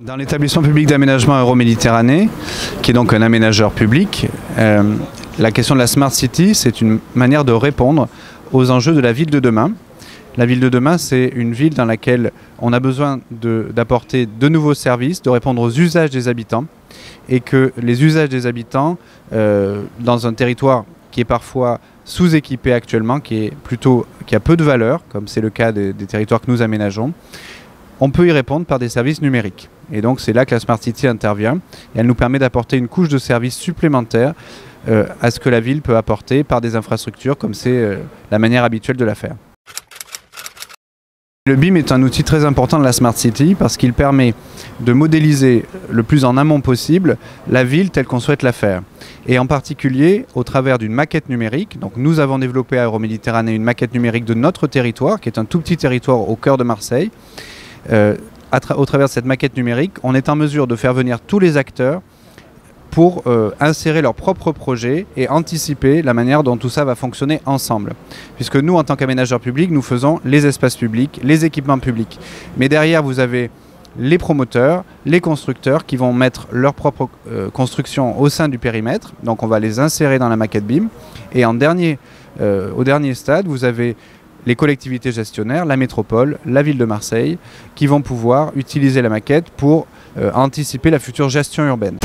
Dans l'établissement public d'aménagement Euroméditerranée, qui est donc un aménageur public, la question de la Smart City, c'est une manière de répondre aux enjeux de la ville de demain. La ville de demain, c'est une ville dans laquelle on a besoin d'apporter de nouveaux services, de répondre aux usages des habitants, et que les usages des habitants, dans un territoire qui est parfois sous-équipé actuellement, qui a peu de valeur, comme c'est le cas des territoires que nous aménageons, on peut y répondre par des services numériques. Et donc c'est là que la Smart City intervient. Et elle nous permet d'apporter une couche de services supplémentaires à ce que la ville peut apporter par des infrastructures, comme c'est la manière habituelle de la faire. Le BIM est un outil très important de la Smart City parce qu'il permet de modéliser le plus en amont possible la ville telle qu'on souhaite la faire. Et en particulier au travers d'une maquette numérique. Donc nous avons développé à Euroméditerranée une maquette numérique de notre territoire, qui est un tout petit territoire au cœur de Marseille. Au travers de cette maquette numérique, on est en mesure de faire venir tous les acteurs pour insérer leurs propres projets et anticiper la manière dont tout ça va fonctionner ensemble. Puisque nous, en tant qu'aménageurs publics, nous faisons les espaces publics, les équipements publics. Mais derrière, vous avez les promoteurs, les constructeurs qui vont mettre leurs propres constructions au sein du périmètre. Donc on va les insérer dans la maquette BIM. Et au dernier stade, vous avez les collectivités gestionnaires, la métropole, la ville de Marseille, qui vont pouvoir utiliser la maquette pour anticiper la future gestion urbaine.